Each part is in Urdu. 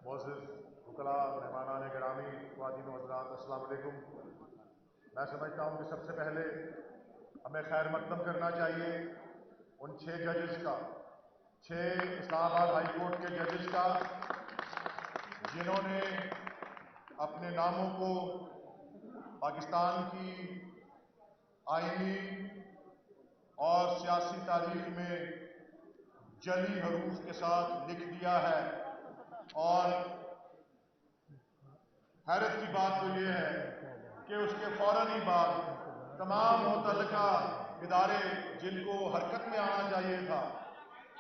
معزز وکلاء، مہمانان گرامی، خواتین و حضرات، السلام علیکم۔ میں سمجھتا ہوں کہ سب سے پہلے ہمیں خیر مقدم کرنا چاہیے ان 6 ججز کا، 6 اسلام آباد ہائی کورٹ کے ججز کا، جنہوں نے اپنے ناموں کو پاکستان کی آئینی اور سیاسی تاریخ میں جلی حروف کے ساتھ لکھ دیا ہے۔ اور حیرت کی بات تو یہ ہے کہ اس کے فوراً ہی بعد تمام متعلقہ ادارے جن کو حرکت میں آنا چاہیے تھا،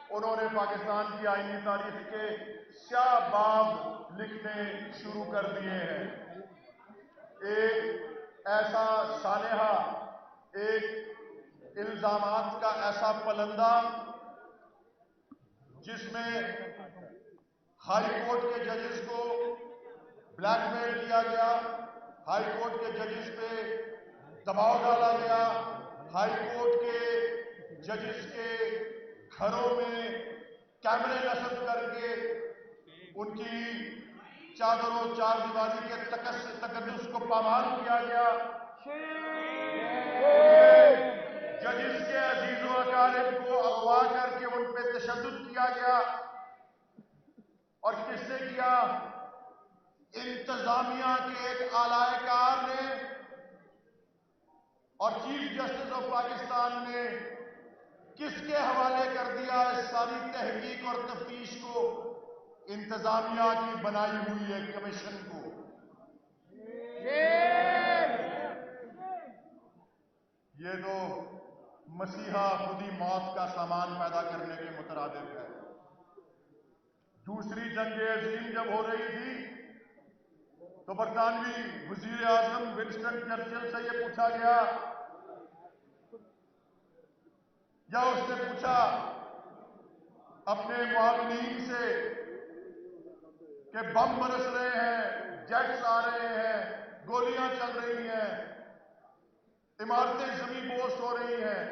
انہوں نے پاکستان کی آئینی تاریخ کے سیاہ باب لکھنے شروع کر دیے ہیں۔ ایک ایسا سانحہ، ایک الزامات کا ایسا پلندہ جس میں ہائی کورٹ کے ججز کو بلیک میل کیا گیا، ہائی کورٹ کے ججز پہ دباؤ ڈالا گیا، ہائی کورٹ کے ججز کے گھروں میں کیمرے نصب کر کے ان کی چادر و چار دیواری کے تقدس کو پامال کیا گیا، ججز کے عزیز و اقارب کو اغوا کر کے ان پہ تشدد کیا گیا۔ اور کس نے کیا؟ انتظامیہ کے ایک اعلی کار نے اور چیف جسٹس آف پاکستان نے کس کے حوالے کر دیا اس ساری تحقیق اور تفتیش کو؟ انتظامیہ کی بنائی ہوئی ایک کمیشن کو۔ یہ تو مسیحا خودی موت کا سامان پیدا کرنے کے مترادف ہے۔ دوسری جنگ عظیم جب ہو رہی تھی تو برطانوی وزیر اعظم ونسٹن چرچل سے یہ پوچھا گیا، یا اس نے پوچھا اپنے معاونین سے کہ بم برس رہے ہیں، جیٹس آ رہے ہیں، گولیاں چل رہی ہیں، عمارتیں زمین بوس ہو رہی ہیں۔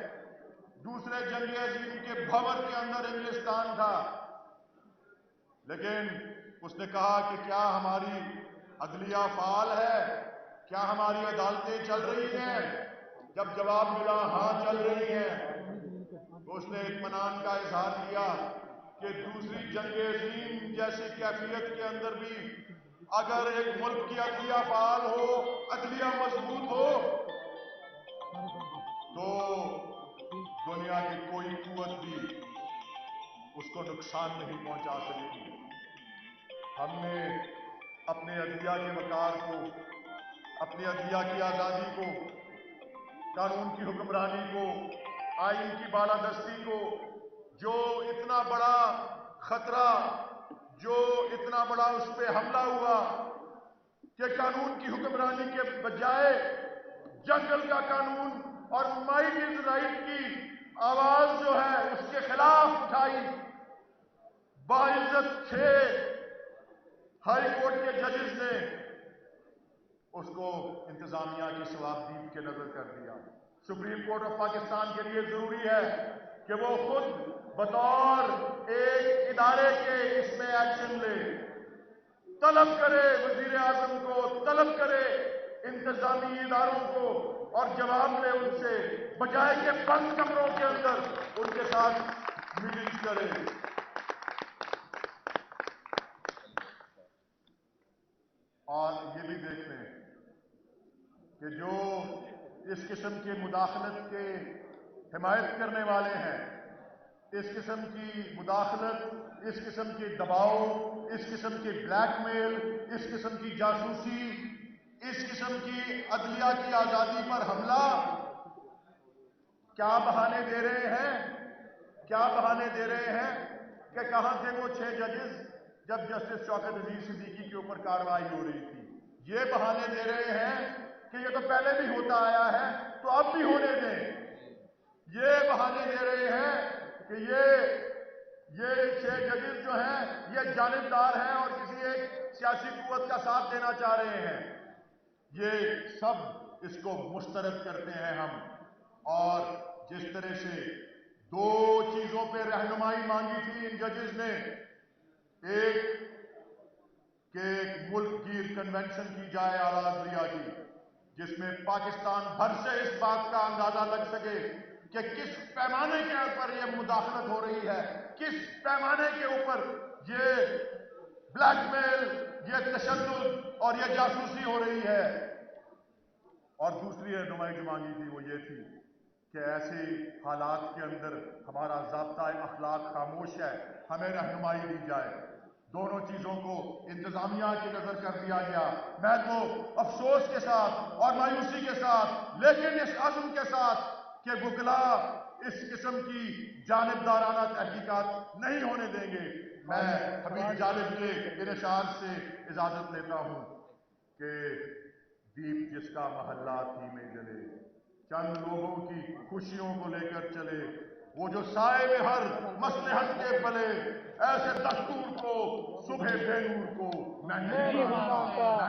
دوسرے جنگ عظیم کے بھنور کے اندر انگلستان تھا، لیکن اس نے کہا کہ کیا ہماری عدلیہ فعال ہے؟ کیا ہماری عدالتیں چل رہی ہیں؟ جب جواب ملا ہاں چل رہی ہیں، تو اس نے اطمینان کا اظہار کیا کہ دوسری جنگ عظیم جیسی کیفیت کے اندر بھی اگر ایک ملک کی عدلیہ فعال ہو، عدلیہ مضبوط ہو، تو دنیا کی کوئی قوت بھی اس کو نقصان نہیں پہنچا سکتی۔ ہم نے اپنے عدلیہ کے وقار کو، اپنی عدلیہ کی آزادی کو، قانون کی حکمرانی کو، آئین کی بالادستی کو، جو اتنا بڑا خطرہ، جو اتنا بڑا اس پہ حملہ ہوا کہ قانون کی حکمرانی کے بجائے جنگل کا قانون اور مائٹ از رائٹ کی آواز جو ہے اس کے خلاف اٹھائی، باعزت 6 ہائی کورٹ کے ججز نے اس کو انتظامیہ کی صوابدید کے نظر کر دیا۔ سپریم کورٹ آف پاکستان کے لیے ضروری ہے کہ وہ خود بطور ایک ادارے کے اس میں ایکشن لے، طلب کرے وزیر اعظم کو، طلب کرے انتظامی اداروں کو، اور جواب لے ان سے، بجائے کہ بند کمروں کے اندر ان کے ساتھ میٹنگ کرے۔ اور یہ بھی دیکھ لیں کہ جو اس قسم کی مداخلت کے حمایت کرنے والے ہیں، اس قسم کی مداخلت، اس قسم کی دباؤ، اس قسم کی بلیک میل، اس قسم کی جاسوسی، اس قسم کی عدلیہ کی آزادی پر حملہ، کیا بہانے دے رہے ہیں؟ کیا بہانے دے رہے ہیں کہ کہاں تھے وہ 6 ججز جب جسٹس شوکت عزیز صدیقی کے اوپر کارروائی ہو رہی تھی؟ یہ بہانے دے رہے ہیں کہ یہ تو پہلے بھی ہوتا آیا ہے تو اب بھی ہونے دیں۔ یہ بہانے دے رہے ہیں کہ یہ 6 ججز جو ہیں یہ جانبدار ہیں اور کسی ایک سیاسی قوت کا ساتھ دینا چاہ رہے ہیں۔ یہ سب اس کو مسترد کرتے ہیں ہم۔ اور جس طرح سے 2 چیزوں پہ رہنمائی مانگی تھی ان ججز نے، ایک کہ ایک ملک گیر کنونشن کی جائے اعلیٰ عدلیہ کی، جس میں پاکستان بھر سے اس بات کا اندازہ لگ سکے کہ کس پیمانے کے اوپر یہ مداخلت ہو رہی ہے، کس پیمانے کے اوپر یہ بلیک میل، یہ تشدد اور یہ جاسوسی ہو رہی ہے۔ اور دوسری رہنمائی جو مانگی تھی وہ یہ تھی کہ ایسے حالات کے اندر ہمارا ضابطہ اخلاق خاموش ہے، ہمیں رہنمائی دی جائے۔ دونوں چیزوں کو انتظامیہ کی نظر کر دیا گیا۔ میں تو افسوس کے ساتھ اور مایوسی کے ساتھ، لیکن اس عزم کے ساتھ کہ وکلاء اس قسم کی جانبدارانہ تحقیقات نہیں ہونے دیں گے، میں حبیب جالب کے ان اشعار سے اجازت لیتا ہوں کہ دیپ جس کا محلات ہی میں جلے، چند لوگوں کی خوشیوں کو لے کر چلے، وہ جو سائے میں ہر مصلحت کے پلے، ایسے دستور کو صبح بے نور کو میں نہیں مانتا۔